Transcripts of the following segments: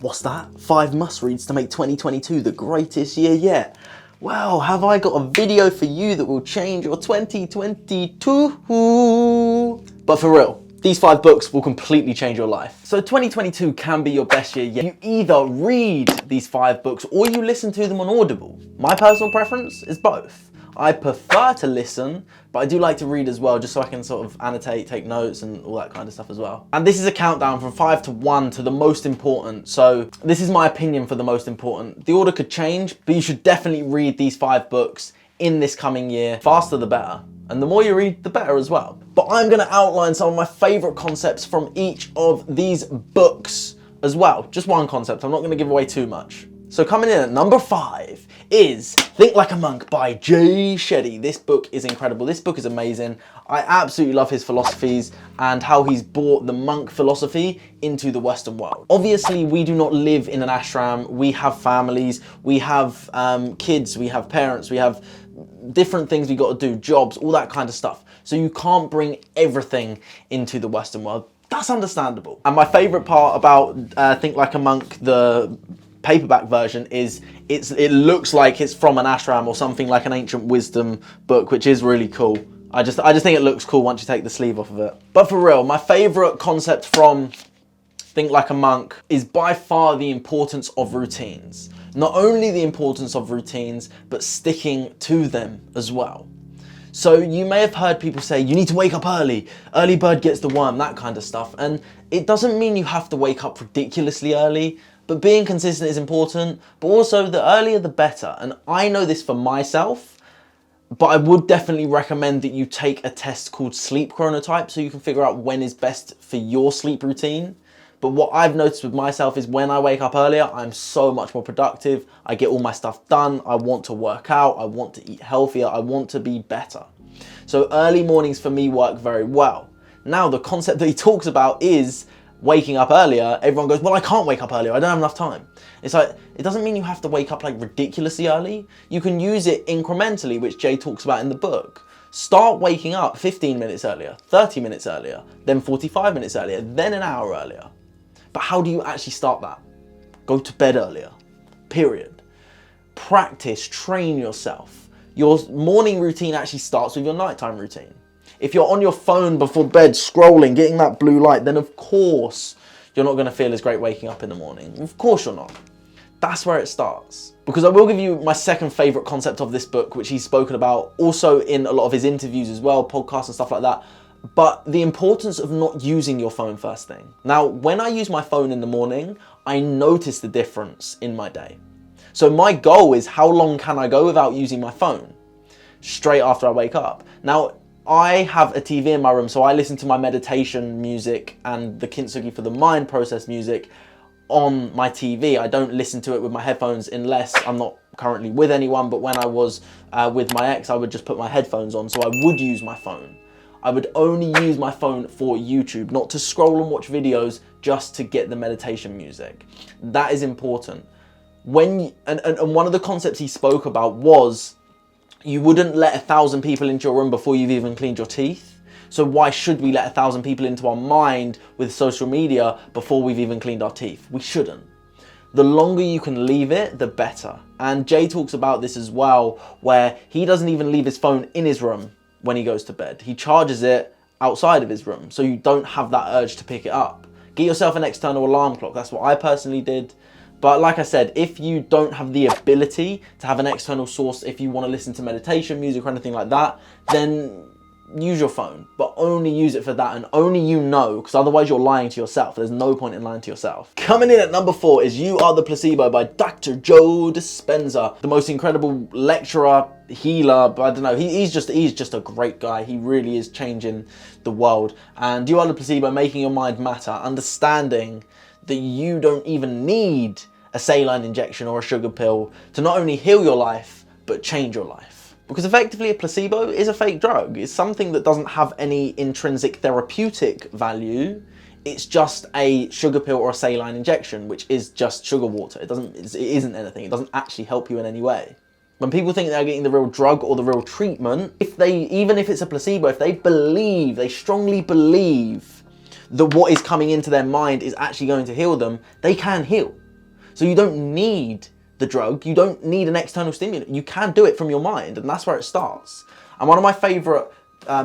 What's that? 5 must-reads to make 2022 the greatest year yet. Well, have I got a video for you that will change your 2022? But for real, these 5 books will completely change your life. So 2022 can be your best year yet. You either read these 5 books or you listen to them on Audible. My personal preference is both. I prefer to listen, but I do like to read as well, just so I can sort of annotate, take notes and all that kind of stuff as well. And this is a countdown from 5 to 1 to the most important. So this is my opinion for the most important. The order could change, but you should definitely read these 5 books in this coming year. Faster the better. And the more you read, the better as well. But I'm gonna outline some of my favorite concepts from each of these books as well. Just one concept, I'm not gonna give away too much. So coming in at number 5 is Think Like a Monk by Jay Shetty. This book is incredible. This book is amazing. I absolutely love his philosophies and how he's brought the monk philosophy into the Western world. Obviously, we do not live in an ashram. We have families, we have kids, we have parents, we have different things we got to do, jobs, all that kind of stuff. So you can't bring everything into the Western world. That's understandable. And my favorite part about Think Like a Monk, the paperback version, is it looks like it's from an ashram or something, like an ancient wisdom book, which is really cool. I just think it looks cool once you take the sleeve off of it. But for real, my favorite concept from Think Like a Monk is by far the importance of routines. Not only the importance of routines, but sticking to them as well. So you may have heard people say, you need to wake up early bird gets the worm, that kind of stuff. And it doesn't mean you have to wake up ridiculously early, but being consistent is important, but also the earlier the better. And I know this for myself, but I would definitely recommend that you take a test called Sleep Chronotype so you can figure out when is best for your sleep routine. But what I've noticed with myself is when I wake up earlier, I'm so much more productive. I get all my stuff done. I want to work out. I want to eat healthier. I want to be better. So early mornings for me work very well. Now, the concept that he talks about is waking up earlier. Everyone goes, well, I can't wake up earlier. I don't have enough time. It's like, it doesn't mean you have to wake up like ridiculously early. You can use it incrementally, which Jay talks about in the book. Start waking up 15 minutes earlier, 30 minutes earlier, then 45 minutes earlier, then an hour earlier. But how do you actually start that? Go to bed earlier, period. Practice, train yourself. Your morning routine actually starts with your nighttime routine. If you're on your phone before bed, scrolling, getting that blue light, then of course you're not gonna feel as great waking up in the morning. Of course you're not. That's where it starts. Because I will give you my second favorite concept of this book, which he's spoken about also in a lot of his interviews as well, podcasts and stuff like that. But the importance of not using your phone first thing. Now, when I use my phone in the morning, I notice the difference in my day. So my goal is, how long can I go without using my phone? Straight after I wake up. Now, I have a TV in my room, so I listen to my meditation music and the Kintsugi for the Mind process music on my TV. I don't listen to it with my headphones unless I'm not currently with anyone, but when I was with my ex, I would just put my headphones on, so I would use my phone. I would only use my phone for YouTube, not to scroll and watch videos, just to get the meditation music. That is important. And one of the concepts he spoke about was, you wouldn't let 1,000 people into your room before you've even cleaned your teeth. So why should we let 1,000 people into our mind with social media before we've even cleaned our teeth? We shouldn't. The longer you can leave it, the better. And Jay talks about this as well, where he doesn't even leave his phone in his room when he goes to bed. He charges it outside of his room, so you don't have that urge to pick it up. Get yourself an external alarm clock. That's what I personally did. But like I said, if you don't have the ability to have an external source, if you want to listen to meditation music or anything like that, then use your phone, but only use it for that, and only you know, because otherwise you're lying to yourself. There's no point in lying to yourself. Coming in at number 4 is You Are The Placebo by Dr. Joe Dispenza, the most incredible lecturer, healer, but I don't know, he's just a great guy. He really is changing the world. And You Are The Placebo, making your mind matter, understanding that you don't even need a saline injection or a sugar pill to not only heal your life, but change your life. Because effectively a placebo is a fake drug. It's something that doesn't have any intrinsic therapeutic value. It's just a sugar pill or a saline injection, which is just sugar water. It isn't anything. It doesn't actually help you in any way. When people think they're getting the real drug or the real treatment, even if it's a placebo, if they strongly believe that what is coming into their mind is actually going to heal them, they can heal. So you don't need the drug, you don't need an external stimulant. You can do it from your mind, and that's where it starts. And one of my favorite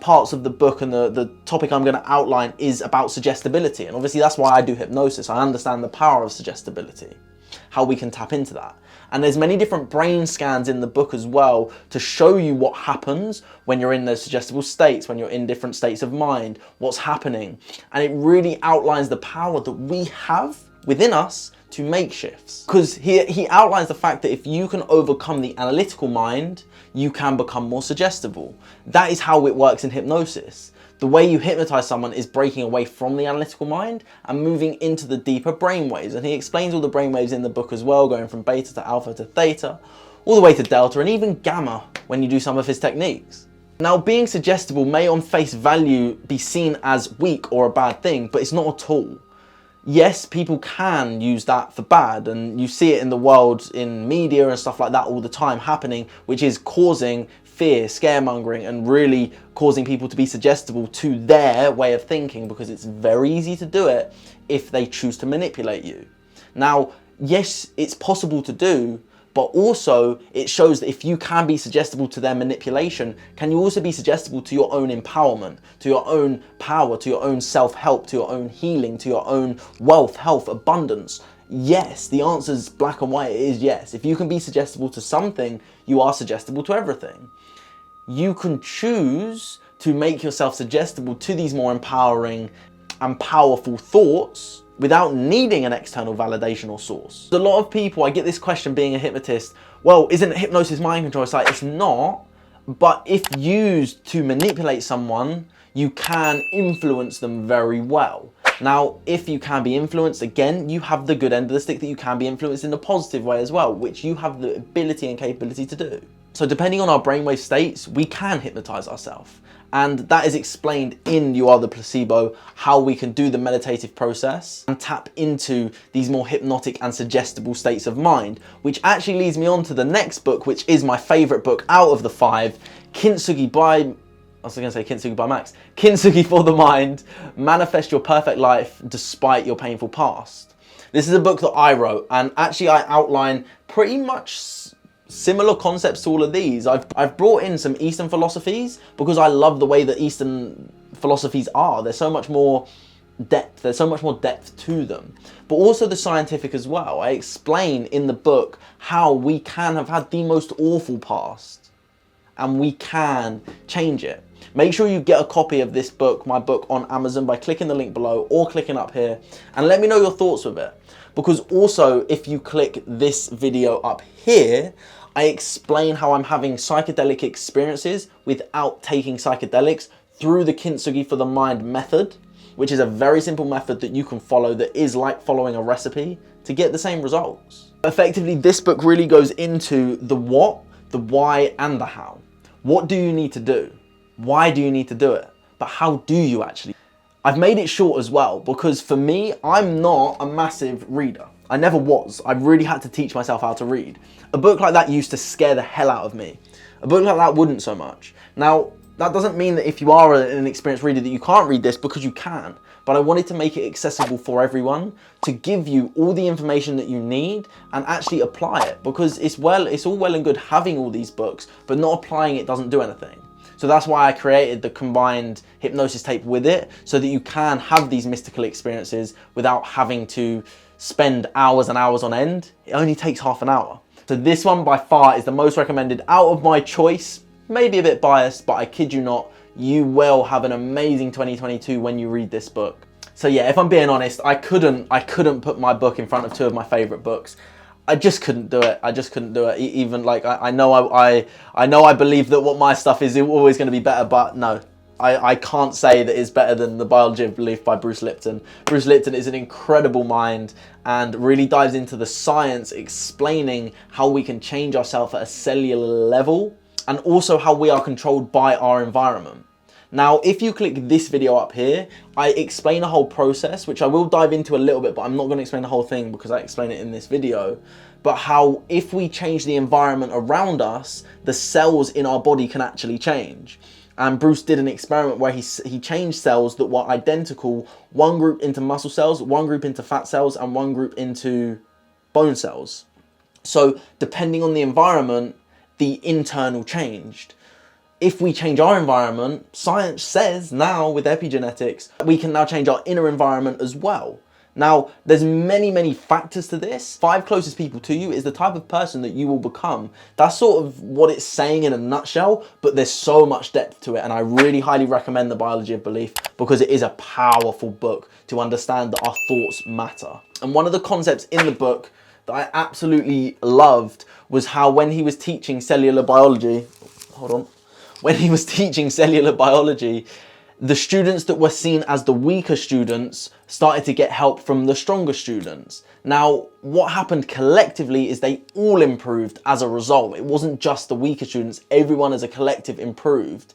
parts of the book and the topic I'm going to outline is about suggestibility. And obviously that's why I do hypnosis. I understand the power of suggestibility, how we can tap into that. And there's many different brain scans in the book as well to show you what happens when you're in those suggestible states, when you're in different states of mind, what's happening. And it really outlines the power that we have within us to make shifts. Because he outlines the fact that if you can overcome the analytical mind, you can become more suggestible. That is how it works in hypnosis. The way you hypnotize someone is breaking away from the analytical mind and moving into the deeper brainwaves. And he explains all the brainwaves in the book as well, going from beta to alpha to theta, all the way to delta and even gamma when you do some of his techniques. Now, being suggestible may on face value be seen as weak or a bad thing, but it's not at all. Yes, people can use that for bad, and you see it in the world in media and stuff like that all the time happening, which is causing fear, scaremongering, and really causing people to be suggestible to their way of thinking, because it's very easy to do it if they choose to manipulate you. Now, yes, it's possible to do, but also it shows that if you can be suggestible to their manipulation, can you also be suggestible to your own empowerment, to your own power, to your own self-help, to your own healing, to your own wealth, health, abundance? Yes, the answer is black and white. It is yes. If you can be suggestible to something, you are suggestible to everything. You can choose to make yourself suggestible to these more empowering and powerful thoughts without needing an external validation or source. A lot of people, I get this question being a hypnotist, well, isn't hypnosis mind control? It's like, it's not, but if used to manipulate someone, you can influence them very well. Now, if you can be influenced, again, you have the good end of the stick that you can be influenced in a positive way as well, which you have the ability and capability to do. So depending on our brainwave states, we can hypnotize ourselves. And that is explained in You Are The Placebo, how we can do the meditative process and tap into these more hypnotic and suggestible states of mind, which actually leads me on to the next book, which is my favorite book out of the 5, Kintsugi by Max. Kintsugi for the Mind, Manifest Your Perfect Life Despite Your Painful Past. This is a book that I wrote, and actually I outline pretty much similar concepts to all of these. I've brought in some Eastern philosophies because I love the way that Eastern philosophies are. There's so much more depth. There's so much more depth to them. But also the scientific as well. I explain in the book how we can have had the most awful past and we can change it. Make sure you get a copy of this book, my book, on Amazon by clicking the link below or clicking up here, and let me know your thoughts with it. Because also, if you click this video up here, I explain how I'm having psychedelic experiences without taking psychedelics through the Kintsugi for the Mind method, which is a very simple method that you can follow that is like following a recipe to get the same results. Effectively, this book really goes into the what, the why, and the how. What do you need to do? Why do you need to do it? But how do you actually? I've made it short as well, because for me, I'm not a massive reader. I never was. I really had to teach myself how to read. A book like that used to scare the hell out of me. A book like that wouldn't so much. Now, that doesn't mean that if you are an experienced reader that you can't read this, because you can. But I wanted to make it accessible for everyone, to give you all the information that you need and actually apply it. Because it's all well and good having all these books, but not applying it doesn't do anything. So that's why I created the combined hypnosis tape with it, so that you can have these mystical experiences without having to spend hours and hours on end. It only takes half an hour. So this one by far is the most recommended out of my choice. Maybe a bit biased, but I kid you not, you will have an amazing 2022 when you read this book. So yeah, if I'm being honest, I couldn't put my book in front of 2 of my favorite books. I just couldn't do it. I just couldn't do it. Even like I know I believe that what my stuff is always going to be better, but no. I can't say that it's better than The Biology of Belief by Bruce Lipton. Bruce Lipton is an incredible mind and really dives into the science, explaining how we can change ourselves at a cellular level and also how we are controlled by our environment. Now, if you click this video up here, I explain a whole process, which I will dive into a little bit, but I'm not going to explain the whole thing because I explain it in this video. But how if we change the environment around us, the cells in our body can actually change. And Bruce did an experiment where he changed cells that were identical, one group into muscle cells, one group into fat cells, and one group into bone cells. So depending on the environment, the internal changed. If we change our environment, science says now with epigenetics, we can now change our inner environment as well. Now, there's many factors to this. 5 closest people to you is the type of person that you will become. That's sort of what it's saying in a nutshell, but there's so much depth to it. And I really highly recommend The Biology of Belief because it is a powerful book to understand that our thoughts matter. And one of the concepts in the book that I absolutely loved was how when he was teaching cellular biology, when he was teaching cellular biology, the students that were seen as the weaker students started to get help from the stronger students. Now, what happened collectively is they all improved as a result. It wasn't just the weaker students, everyone as a collective improved.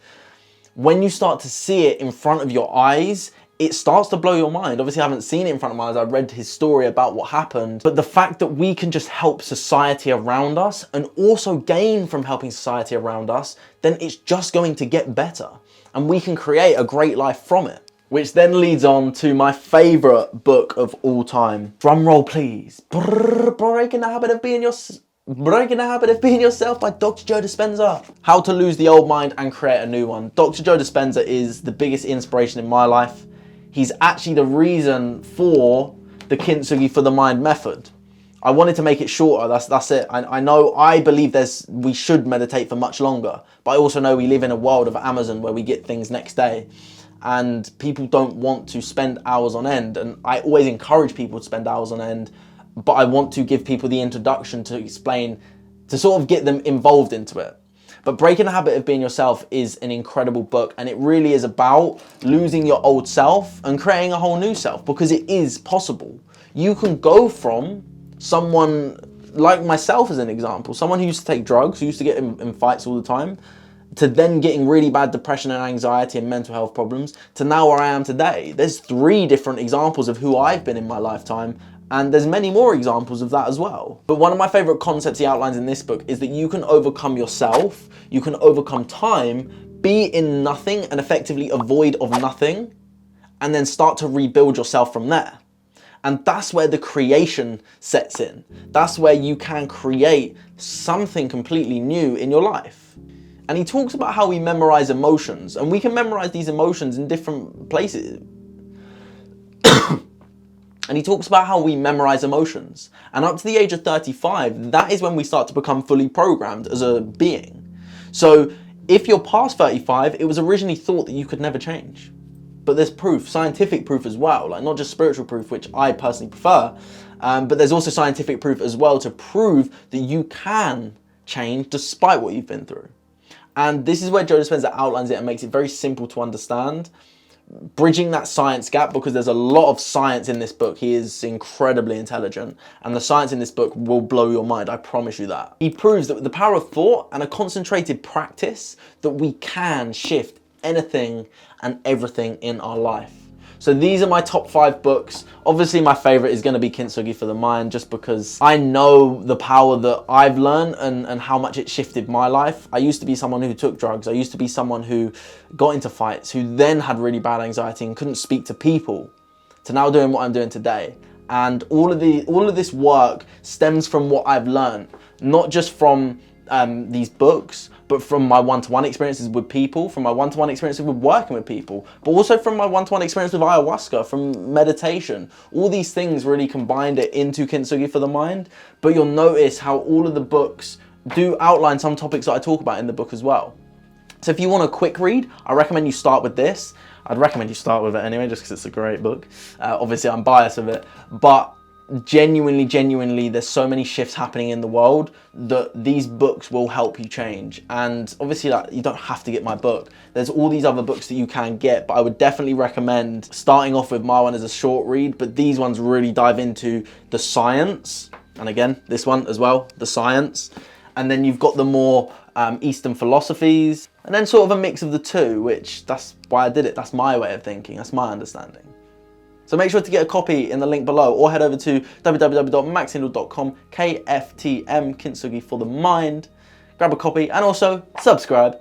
When you start to see it in front of your eyes, it starts to blow your mind. Obviously, I haven't seen it in front of my eyes. I read his story about what happened. But the fact that we can just help society around us and also gain from helping society around us, then it's just going to get better. And we can create a great life from it. Which then leads on to my favorite book of all time. Drum roll, please. Breaking the Habit of Being Yourself by Dr. Joe Dispenza. How to Lose the Old Mind and Create a New One. Dr. Joe Dispenza is the biggest inspiration in my life. He's actually the reason for the Kintsugi for the Mind method. I wanted to make it shorter, that's it. I believe we should meditate for much longer, but I also know we live in a world of Amazon where we get things next day and people don't want to spend hours on end. And I always encourage people to spend hours on end, but I want to give people the introduction to explain, to sort of get them involved into it. But Breaking the Habit of Being Yourself is an incredible book, and it really is about losing your old self and creating a whole new self, because it is possible. You can go from someone like myself as an example, someone who used to take drugs, who used to get in fights all the time, to then getting really bad depression and anxiety and mental health problems, to now where I am today. There's 3 different examples of who I've been in my lifetime, and there's many more examples of that as well. But one of my favorite concepts he outlines in this book is that you can overcome yourself, you can overcome time, be in nothing and effectively avoid of nothing, and then start to rebuild yourself from there. And that's where the creation sets in. That's where you can create something completely new in your life. And he talks about how we memorize emotions, and we can memorize these emotions in different places. And he talks about how we memorize emotions. And up to the age of 35, that is when we start to become fully programmed as a being. So if you're past 35, it was originally thought that you could never change. But there's proof, scientific proof as well, like not just spiritual proof, which I personally prefer, but there's also scientific proof as well to prove that you can change despite what you've been through. And this is where Joe Dispenza outlines it and makes it very simple to understand, bridging that science gap, because there's a lot of science in this book. He is incredibly intelligent, and the science in this book will blow your mind, I promise you that. He proves that with the power of thought and a concentrated practice, that we can shift anything and everything in our life. So these are my top 5 books. Obviously my favorite is going to be Kintsugi for the Mind, just because I know the power that I've learned and how much it shifted my life. I used to be someone who took drugs. I used to be someone who got into fights, who then had really bad anxiety and couldn't speak to people, to now doing what I'm doing today. And all of this work stems from what I've learned, not just from these books, but from my one-to-one experiences with people, from my one-to-one experiences with working with people, but also from my one-to-one experience with ayahuasca, from meditation. All these things really combined it into Kintsugi for the Mind, but you'll notice how all of the books do outline some topics that I talk about in the book as well. So if you want a quick read, I recommend you start with this. I'd recommend you start with it anyway, just because it's a great book. Obviously I'm biased with it, but genuinely, there's so many shifts happening in the world that these books will help you change. And obviously, like, you don't have to get my book. There's all these other books that you can get, but I would definitely recommend starting off with my one as a short read, but these ones really dive into the science. And again, this one as well, the science. And then you've got the more Eastern philosophies, and then sort of a mix of the two, which that's why I did it. That's my way of thinking. That's my understanding. So make sure to get a copy in the link below, or head over to www.maxhindle.com, KFTM, Kintsugi for the Mind. Grab a copy and also subscribe